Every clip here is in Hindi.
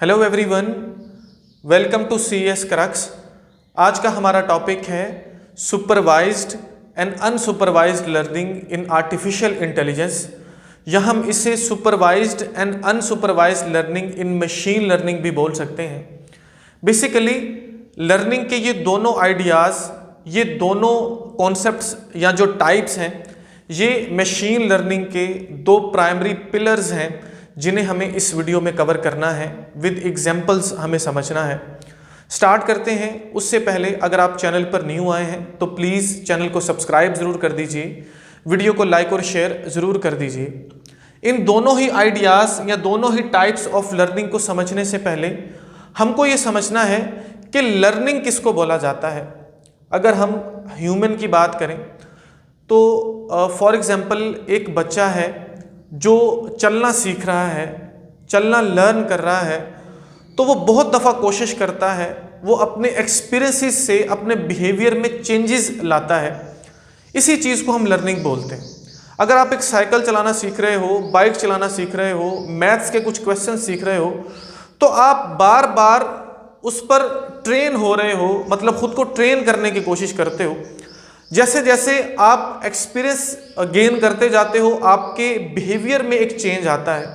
Hello everyone, welcome to C S Crux. आज का हमारा टॉपिक है supervised and unsupervised learning in artificial intelligence, या हम इसे supervised and unsupervised learning in machine learning भी बोल सकते हैं। बेसिकली लर्निंग के ये दोनों आइडियाज़, ये दोनों कॉन्सेप्ट्स या जो टाइप्स हैं, ये मशीन लर्निंग के दो प्राइमरी पिलर्स हैं जिन्हें हमें इस वीडियो में कवर करना है। विद एग्जांपल्स हमें समझना है। स्टार्ट करते हैं। उससे पहले अगर आप चैनल पर न्यू आए हैं तो प्लीज़ चैनल को सब्सक्राइब ज़रूर कर दीजिए, वीडियो को लाइक और शेयर ज़रूर कर दीजिए। इन दोनों ही आइडियाज़ या दोनों ही टाइप्स ऑफ लर्निंग को समझने से पहले हमको ये समझना है कि लर्निंग किसको बोला जाता है। अगर हम ह्यूमन की बात करें तो फॉर एग्जांपल एक बच्चा है जो चलना सीख रहा है, चलना लर्न कर रहा है, तो वो बहुत दफ़ा कोशिश करता है, वो अपने एक्सपीरियंसेस से अपने बिहेवियर में चेंजेस लाता है। इसी चीज़ को हम लर्निंग बोलते हैं। अगर आप एक साइकिल चलाना सीख रहे हो, बाइक चलाना सीख रहे हो, मैथ्स के कुछ क्वेश्चन सीख रहे हो, तो आप बार बार उस पर ट्रेन हो रहे हो, मतलब खुद को ट्रेन करने की कोशिश करते हो। जैसे जैसे आप एक्सपीरियंस गेन करते जाते हो, आपके बिहेवियर में एक चेंज आता है।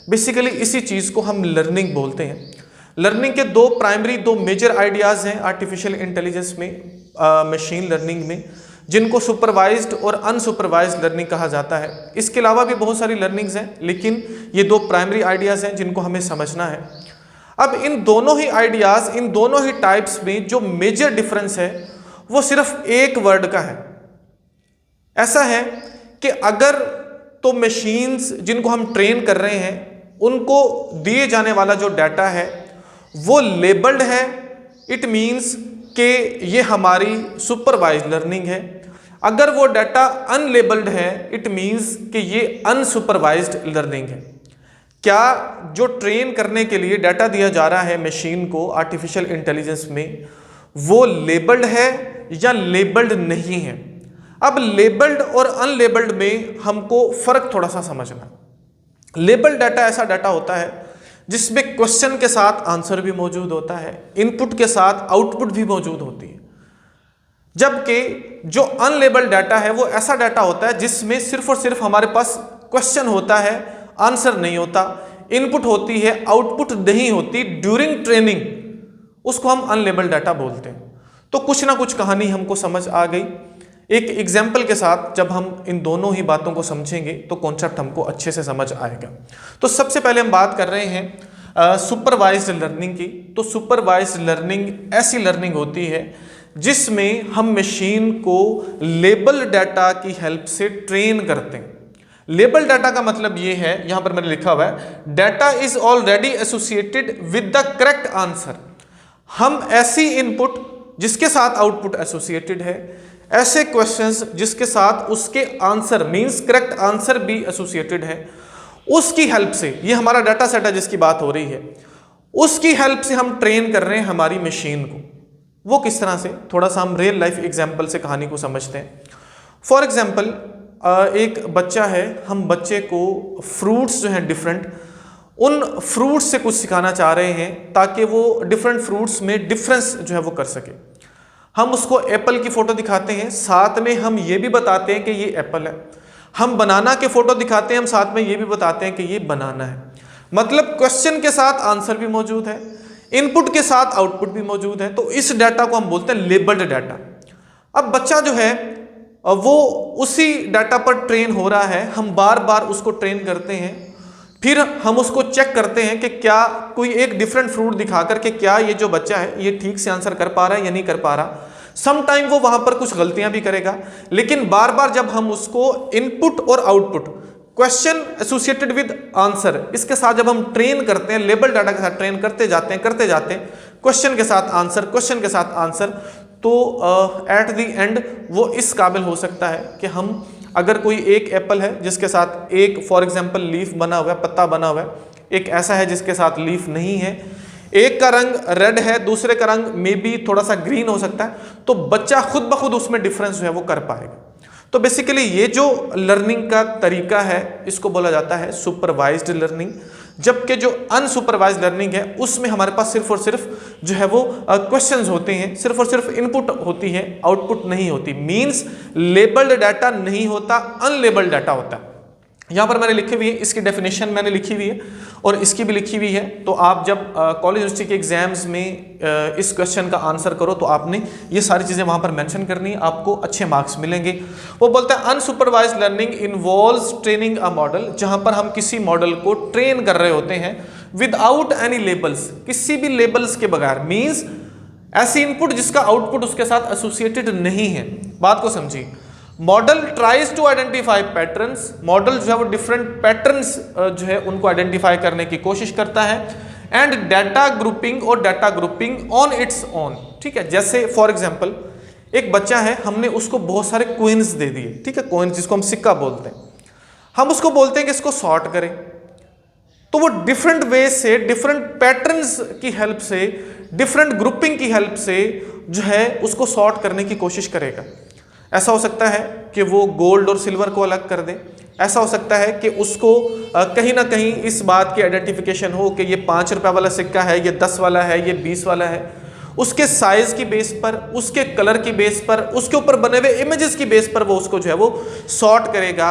बेसिकली इसी चीज़ को हम लर्निंग बोलते हैं। लर्निंग के दो मेजर आइडियाज़ हैं आर्टिफिशियल इंटेलिजेंस में, मशीन लर्निंग में, जिनको सुपरवाइज्ड और अनसुपरवाइज्ड लर्निंग कहा जाता है। इसके अलावा भी बहुत सारी लर्निंग्स हैं, लेकिन ये दो प्राइमरी आइडियाज़ हैं जिनको हमें समझना है। अब इन दोनों ही आइडियाज़, इन दोनों ही टाइप्स में जो मेजर डिफरेंस है वो सिर्फ एक वर्ड का है। ऐसा है कि अगर तो मशीन्स जिनको हम ट्रेन कर रहे हैं, उनको दिए जाने वाला जो डाटा है वो लेबल्ड है, इट मींस कि ये हमारी सुपरवाइज्ड लर्निंग है। अगर वो डाटा अनलेबल्ड है, इट मींस कि ये अनसुपरवाइज्ड लर्निंग है। क्या जो ट्रेन करने के लिए डाटा दिया जा रहा है मशीन को आर्टिफिशियल इंटेलिजेंस में, वो लेबल्ड है या लेबल्ड नहीं है? अब लेबल्ड और अनलेबल्ड में हमको फर्क थोड़ा सा समझना। लेबल्ड डाटा ऐसा डाटा होता है जिसमें क्वेश्चन के साथ आंसर भी मौजूद होता है, इनपुट के साथ आउटपुट भी मौजूद होती है। जबकि जो अनलेबल्ड डाटा है वो ऐसा डाटा होता है जिसमें सिर्फ और सिर्फ हमारे पास क्वेश्चन होता है, आंसर नहीं होता, इनपुट होती है, आउटपुट नहीं होती ड्यूरिंग ट्रेनिंग। उसको हम अनलेबल्ड डाटा बोलते हैं। तो कुछ ना कुछ कहानी हमको समझ आ गई। एक एग्जाम्पल के साथ जब हम इन दोनों ही बातों को समझेंगे तो कॉन्सेप्ट हमको अच्छे से समझ आएगा। तो सबसे पहले हम बात कर रहे हैं सुपरवाइज्ड लर्निंग की। तो सुपरवाइज्ड लर्निंग ऐसी लर्निंग होती है जिसमें हम मशीन को लेबल डाटा की हेल्प से ट्रेन करते हैं। लेबल डाटा का मतलब ये है, यहां पर मैंने लिखा हुआ है, data is already associated with the correct answer. हम ऐसी इनपुट जिसके साथ आउटपुट एसोसिएटेड है, ऐसे क्वेश्चंस जिसके साथ उसके आंसर मींस करेक्ट आंसर भी एसोसिएटेड है, उसकी हेल्प से, ये हमारा डाटा सेट है जिसकी बात हो रही है, उसकी हेल्प से हम ट्रेन कर रहे हैं हमारी मशीन को। वो किस तरह से, थोड़ा सा हम रियल लाइफ एग्जाम्पल से कहानी को समझते हैं। फॉर एग्जाम्पल एक बच्चा है, हम बच्चे को फ्रूट्स जो हैं डिफरेंट, उन फ्रूट्स से कुछ सिखाना चाह रहे हैं ताकि वो डिफरेंट फ्रूट्स में डिफरेंस जो है वो कर सके। हम उसको एप्पल की फ़ोटो दिखाते हैं, साथ में हम ये भी बताते हैं कि ये एप्पल है। हम बनाना के फ़ोटो दिखाते हैं, हम साथ में ये भी बताते हैं कि ये बनाना है। मतलब क्वेश्चन के साथ आंसर भी मौजूद है, इनपुट के साथ आउटपुट भी मौजूद है। तो इस डाटा को हम बोलते हैं लेबल्ड डाटा। अब बच्चा जो है वो उसी डाटा पर ट्रेन हो रहा है, हम बार बार उसको ट्रेन करते हैं, फिर हम उसको चेक करते हैं कि क्या कोई एक डिफरेंट फ्रूट दिखा करके क्या ये जो बच्चा है ये ठीक से आंसर कर पा रहा है या नहीं कर पा रहा। सम टाइम वो वहां पर कुछ गलतियां भी करेगा, लेकिन बार बार जब हम उसको इनपुट और output, question associated with answer, इसके साथ जब हम ट्रेन करते हैं, लेबल डाटा के साथ ट्रेन करते जाते हैं, क्वेश्चन के साथ आंसर, क्वेश्चन के साथ आंसर, तो एट द एंड वो इस काबिल हो सकता है कि हम, अगर कोई एक एप्पल है जिसके साथ एक फॉर एग्जांपल लीफ बना हुआ है, पत्ता बना हुआ है, एक ऐसा है जिसके साथ लीफ नहीं है, एक का रंग रेड है, दूसरे का रंग मे बी थोड़ा सा ग्रीन हो सकता है, तो बच्चा खुद ब खुद उसमें डिफरेंस जो है वो कर पाएगा। तो बेसिकली ये जो लर्निंग का तरीका है इसको बोला जाता है सुपरवाइज्ड लर्निंग, जबकि जो अनसुपरवाइज लर्निंग है उसमें हमारे पास सिर्फ और सिर्फ जो है वो क्वेश्चंस होते हैं, सिर्फ और सिर्फ इनपुट होती है, आउटपुट नहीं होती। मींस लेबल्ड डाटा नहीं होता, अनलेबल्ड डाटा होता है। यहाँ पर मैंने लिखी हुई है, इसकी डेफिनेशन मैंने लिखी हुई है और इसकी भी लिखी हुई है। तो आप जब कॉलेज यूनिवर्सिटी के एग्जाम्स में इस क्वेश्चन का आंसर करो तो आपने ये सारी चीज़ें वहाँ पर मेंशन करनी है, आपको अच्छे मार्क्स मिलेंगे। वो बोलता है unsupervised learning involves training a model, जहाँ पर हम किसी मॉडल को ट्रेन कर रहे होते हैं विदाउट एनी लेबल्स, किसी भी लेबल्स के बगैर। मीन्स ऐसी इनपुट जिसका आउटपुट उसके साथ एसोसिएटेड नहीं है। बात को समझिए। Model tries to identify patterns, model जो है वो डिफरेंट पैटर्न्स जो है उनको आइडेंटिफाई करने की कोशिश करता है। एंड डाटा ग्रुपिंग और data grouping on its own, ठीक है। जैसे फॉर एग्जांपल एक बच्चा है, हमने उसको बहुत सारे कॉइन्स दे दिए, ठीक है, कॉइन्स जिसको हम सिक्का बोलते हैं, हम उसको बोलते हैं कि इसको सॉर्ट करें, तो वो डिफरेंट वे से, डिफरेंट पैटर्न्स की हेल्प से, डिफरेंट ग्रुपिंग की हेल्प से जो है उसको सॉर्ट करने की कोशिश करेगा। ऐसा हो सकता है कि वो गोल्ड और सिल्वर को अलग कर दे, ऐसा हो सकता है कि उसको कहीं ना कहीं इस बात की आइडेंटिफिकेशन हो कि ये 5 रुपये वाला सिक्का है, ये 10 वाला है, ये 20 वाला है। उसके साइज की बेस पर, उसके कलर की बेस पर, उसके ऊपर बने हुए इमेजेस की बेस पर वो उसको जो है वो सॉर्ट करेगा,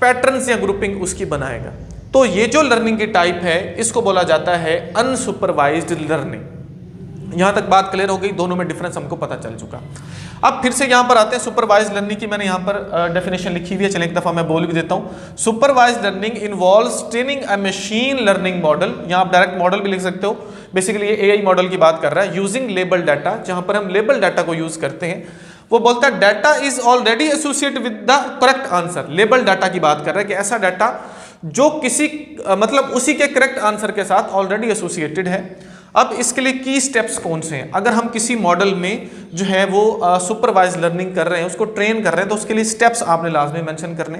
पैटर्न्स या ग्रुपिंग उसकी बनाएगा। तो ये जो लर्निंग की टाइप है इसको बोला जाता है अनसुपरवाइज्ड लर्निंग। यहां तक बात क्लियर हो गई, दोनों में डिफरेंस हमको पता चल चुका। अब फिर से यहां पर आते हैं सुपरवाइज लर्निंग की। मैंने यहां पर डेफिनेशन लिखी हुई है, चलें एक दफा मैं बोल भी देता हूं। सुपरवाइज लर्निंग इन्वॉल्व्स ट्रेनिंग अ मशीन लर्निंग मॉडल, यहां आप डायरेक्ट मॉडल भी लिख सकते हो, बेसिकली ये एआई मॉडल की बात कर रहा है, यूजिंग लेबल डाटा, जहां पर हम लेबल डाटा को यूज करते हैं। वो बोलता है data is already associated with the correct answer. Label data की बात कर रहा है कि ऐसा डाटा जो किसी मतलब उसी के करेक्ट आंसर के साथ ऑलरेडी एसोसिएटेड है। अब इसके लिए की स्टेप्स कौन से हैं? अगर हम किसी मॉडल में जो है वो सुपरवाइज लर्निंग कर रहे हैं, उसको ट्रेन कर रहे हैं, तो उसके लिए स्टेप्स आपने लाजमी मेंशन करने।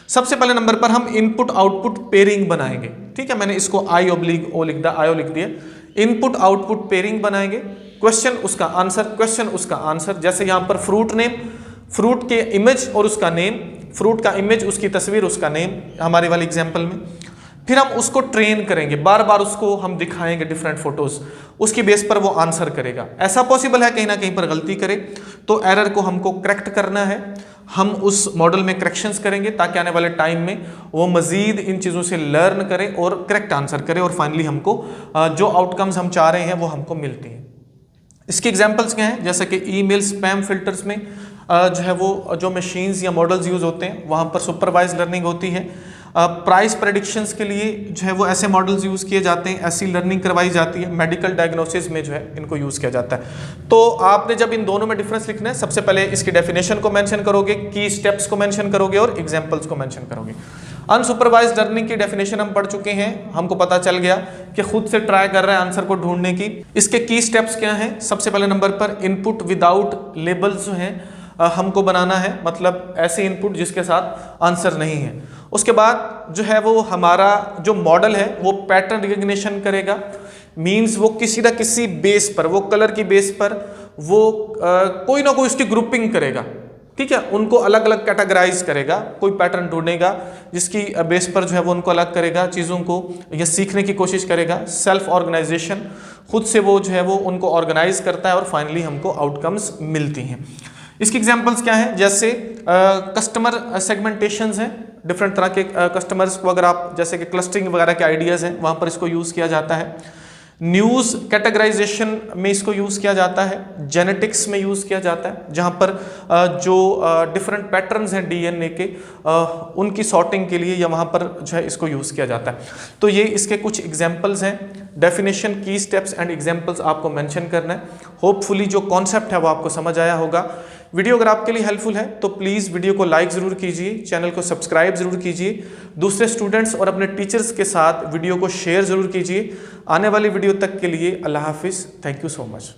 सबसे पहले नंबर पर हम इनपुट आउटपुट पेयरिंग बनाएंगे, ठीक है। मैंने इसको I/O लिख दिया। इनपुट आउटपुट पेयरिंग बनाएंगे, क्वेश्चन उसका आंसर, क्वेश्चन उसका आंसर। जैसे यहाँ पर फ्रूट नेम, फ्रूट के इमेज और उसका नेम, फ्रूट का इमेज, उसकी तस्वीर, उसका नेम, हमारे वाले एग्जाम्पल में। फिर हम उसको ट्रेन करेंगे, बार बार उसको हम दिखाएंगे डिफरेंट फोटोज, उसकी बेस पर वो आंसर करेगा। ऐसा पॉसिबल है कहीं ना कहीं पर गलती करे, तो एरर को हमको करेक्ट करना है। हम उस मॉडल में करेक्शंस करेंगे ताकि आने वाले टाइम में वो मजीद इन चीज़ों से लर्न करे और करेक्ट आंसर करे, और फाइनली हमको जो आउटकम्स हम चाह रहे हैं वो हमको मिलती हैं। इसके एग्जाम्पल्स क्या हैं? जैसे कि ईमेल स्पैम फिल्टर्स में जो है वो जो मशीन्स या मॉडल्स यूज़ होते हैं वहाँ पर सुपरवाइज लर्निंग होती है। प्राइस प्रेडिक्शंस के लिए जो है वो ऐसे मॉडल्स यूज़ किए जाते हैं, ऐसी लर्निंग करवाई जाती है। मेडिकल डायग्नोसिस में जो है इनको यूज़ किया जाता है। तो आपने जब इन दोनों में डिफरेंस लिखना है, सबसे पहले इसकी डेफिनेशन को मेंशन करोगे, की स्टेप्स को मेंशन करोगे और एग्जांपल्स को मेंशन करोगे। अनसुपरवाइज्ड लर्निंग की डेफिनेशन हम पढ़ चुके हैं, हमको पता चल गया कि खुद से ट्राई कर रहे हैं आंसर को ढूंढने की। इसके की स्टेप्स क्या हैं? सबसे पहले नंबर पर इनपुट विदाउट लेबल्स जो हैं हमको बनाना है, मतलब ऐसे इनपुट जिसके साथ आंसर नहीं है। उसके बाद जो है वो हमारा जो मॉडल है वो पैटर्न रिकग्निशन करेगा, मींस वो किसी ना किसी बेस पर, वो कलर की बेस पर वो कोई ना कोई उसकी ग्रुपिंग करेगा, ठीक है, उनको अलग अलग कैटेगराइज करेगा, कोई पैटर्न ढूंढेगा जिसकी बेस पर जो है वो उनको अलग करेगा, चीज़ों को या सीखने की कोशिश करेगा। सेल्फ ऑर्गेनाइजेशन, खुद से वो जो है वो उनको ऑर्गेनाइज करता है और फाइनली हमको आउटकम्स मिलती हैं। इसकी एग्जांपल्स क्या हैं? जैसे कस्टमर सेगमेंटेशंस हैं, डिफरेंट तरह के कस्टमर्स को अगर आप जैसे कि क्लस्टरिंग वगैरह के आइडियाज़ हैं वहाँ पर इसको यूज़ किया जाता है। न्यूज़ कैटेगराइजेशन में इसको यूज़ किया जाता है। जेनेटिक्स में यूज़ किया जाता है, जहाँ पर जो डिफरेंट पैटर्न्स हैं डीएनए के उनकी सॉर्टिंग के लिए या वहाँ पर जो है इसको यूज़ किया जाता है। तो ये इसके कुछ एग्जांपल्स हैं। डेफिनेशन, की स्टेप्स एंड एग्जांपल्स आपको मेंशन करना है। होपफुली जो कॉन्सेप्ट है वो आपको समझ आया होगा। वीडियो अगर आपके लिए हेल्पफुल है तो प्लीज़ वीडियो को लाइक ज़रूर कीजिए, चैनल को सब्सक्राइब ज़रूर कीजिए, दूसरे स्टूडेंट्स और अपने टीचर्स के साथ वीडियो को शेयर ज़रूर कीजिए। आने वाली वीडियो तक के लिए अल्लाह हाफिज़। Thank you so much.